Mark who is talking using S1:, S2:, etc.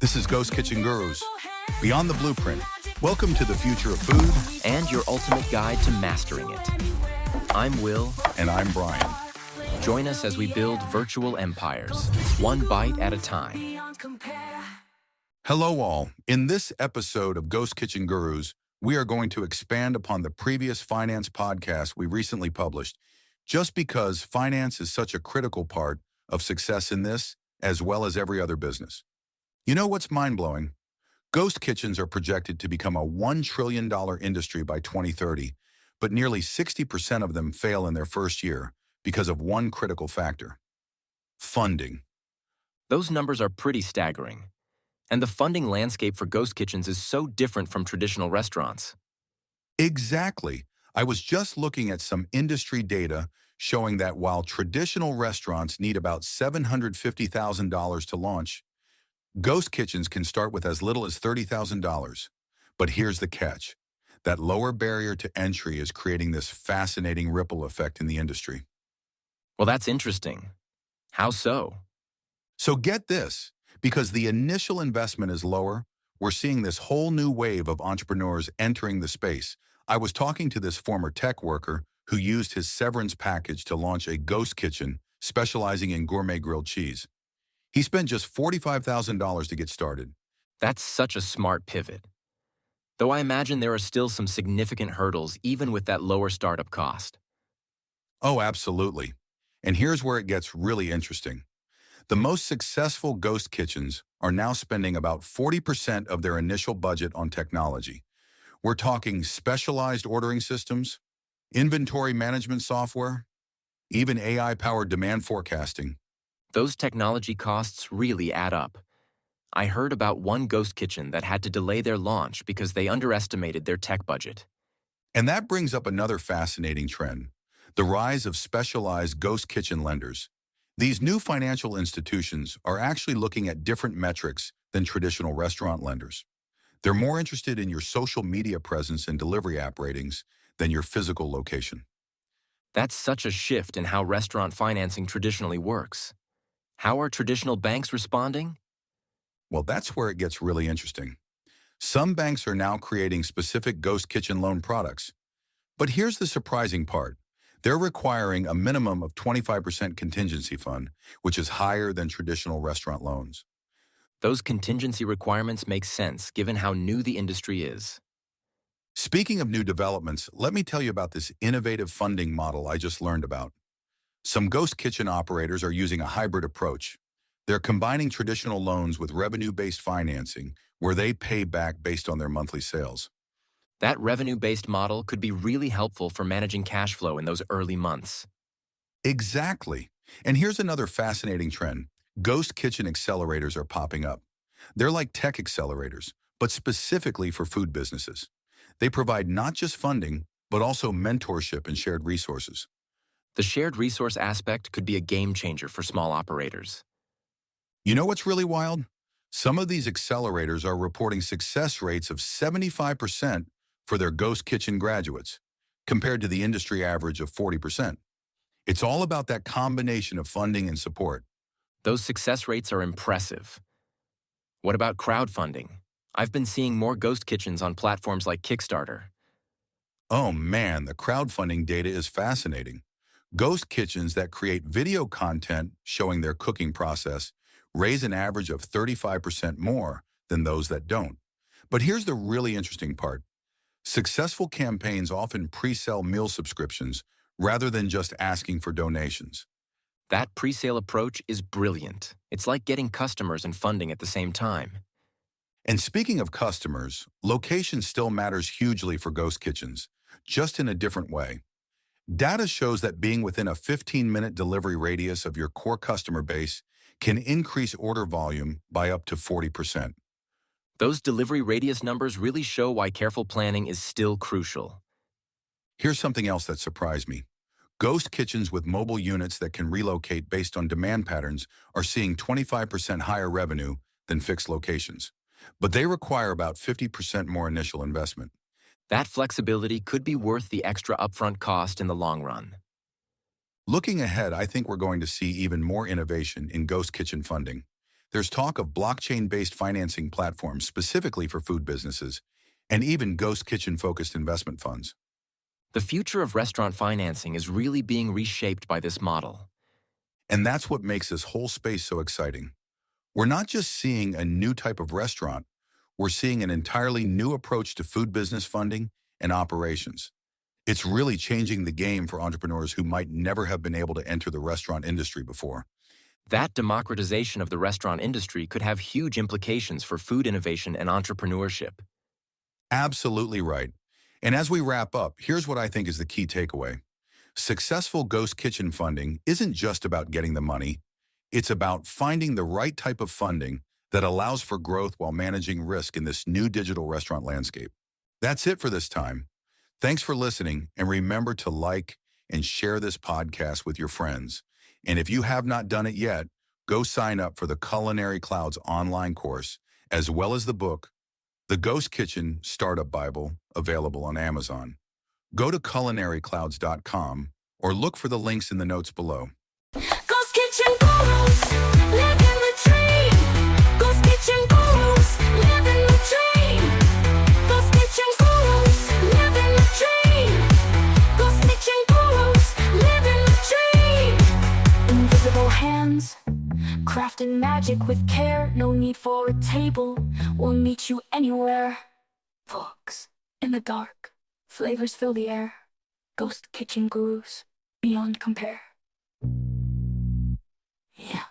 S1: This is Ghost Kitchen Gurus, Beyond the Blueprint. Welcome to the future of food.
S2: And your ultimate guide to mastering it. I'm Will.
S1: And I'm Brian.
S2: Join us as we build virtual empires, one bite at a time.
S1: Hello all. In this episode of Ghost Kitchen Gurus, we are going to expand upon the previous finance podcast we recently published, just because finance is such a critical part of success in this, as well as every other business. You know what's mind-blowing? Ghost kitchens are projected to become a $1 trillion industry by 2030, but nearly 60% of them fail in their first year because of one critical factor: funding.
S2: Those numbers are pretty staggering. And the funding landscape for ghost kitchens is so different from traditional restaurants.
S1: Exactly. I was just looking at some industry data showing that while traditional restaurants need about $750,000 to launch, ghost kitchens can start with as little as $30,000. But here's the catch. That lower barrier to entry is creating this fascinating ripple effect in the industry.
S2: Well, that's interesting. How so?
S1: So get this, because the initial investment is lower, we're seeing this whole new wave of entrepreneurs entering the space. I was talking to this former tech worker who used his severance package to launch a ghost kitchen specializing in gourmet grilled cheese. He spent just $45,000 to get started.
S2: That's such a smart pivot. Though I imagine there are still some significant hurdles even with that lower startup cost.
S1: Oh, absolutely. And here's where it gets really interesting. The most successful ghost kitchens are now spending about 40% of their initial budget on technology. We're talking specialized ordering systems, inventory management software, even AI-powered demand forecasting.
S2: Those technology costs really add up. I heard about one ghost kitchen that had to delay their launch because they underestimated their tech budget.
S1: And that brings up another fascinating trend: the rise of specialized ghost kitchen lenders. These new financial institutions are actually looking at different metrics than traditional restaurant lenders. They're more interested in your social media presence and delivery app ratings than your physical location.
S2: That's such a shift in how restaurant financing traditionally works. How are traditional banks responding?
S1: Well, that's where it gets really interesting. Some banks are now creating specific ghost kitchen loan products. But here's the surprising part. They're requiring a minimum of 25% contingency fund, which is higher than traditional restaurant loans.
S2: Those contingency requirements make sense given how new the industry is.
S1: Speaking of new developments, let me tell you about this innovative funding model I just learned about. Some ghost kitchen operators are using a hybrid approach. They're combining traditional loans with revenue-based financing, where they pay back based on their monthly sales.
S2: That revenue-based model could be really helpful for managing cash flow in those early months.
S1: Exactly. And here's another fascinating trend. Ghost kitchen accelerators are popping up. They're like tech accelerators, but specifically for food businesses. They provide not just funding, but also mentorship and shared resources.
S2: The shared resource aspect could be a game changer for small operators.
S1: You know what's really wild? Some of these accelerators are reporting success rates of 75% for their ghost kitchen graduates, compared to the industry average of 40%. It's all about that combination of funding and support.
S2: Those success rates are impressive. What about crowdfunding? I've been seeing more ghost kitchens on platforms like Kickstarter.
S1: Oh man, the crowdfunding data is fascinating. Ghost kitchens that create video content showing their cooking process raise an average of 35% more than those that don't. But here's the really interesting part. Successful campaigns often pre-sell meal subscriptions rather than just asking for donations.
S2: That pre-sale approach is brilliant. It's like getting customers and funding at the same time.
S1: And speaking of customers, location still matters hugely for ghost kitchens, just in a different way. Data shows that being within a 15-minute delivery radius of your core customer base can increase order volume by up to 40%.
S2: Those delivery radius numbers really show why careful planning is still crucial.
S1: Here's something else that surprised me. Ghost kitchens with mobile units that can relocate based on demand patterns are seeing 25% higher revenue than fixed locations, but they require about 50% more initial investment.
S2: That flexibility could be worth the extra upfront cost in the long run.
S1: Looking ahead, I think we're going to see even more innovation in ghost kitchen funding. There's talk of blockchain-based financing platforms specifically for food businesses, and even ghost kitchen-focused investment funds.
S2: The future of restaurant financing is really being reshaped by this model.
S1: And that's what makes this whole space so exciting. We're not just seeing a new type of restaurant, we're seeing an entirely new approach to food business funding and operations. It's really changing the game for entrepreneurs who might never have been able to enter the restaurant industry before.
S2: That democratization of the restaurant industry could have huge implications for food innovation and entrepreneurship.
S1: Absolutely right. And as we wrap up, here's what I think is the key takeaway. Successful ghost kitchen funding isn't just about getting the money. It's about finding the right type of funding that allows for growth while managing risk in this new digital restaurant landscape. That's it for this time. Thanks for listening, and remember to like and share this podcast with your friends. And if you have not done it yet, go sign up for the Culinary Clouds online course, as well as the book, The Ghost Kitchen Startup Bible, available on Amazon. Go to culinaryclouds.com or look for the links in the notes below.
S3: Ghost Kitchen Gurus, living the dream. Ghost Kitchen Gurus, living the dream. Ghost Kitchen Gurus, living the dream. Ghost Kitchen Gurus, living the dream. Invisible hands, crafting magic with care. No need for a table, we'll meet you anywhere. Books in the dark, flavors fill the air. Ghost Kitchen Gurus, beyond compare. Yeah.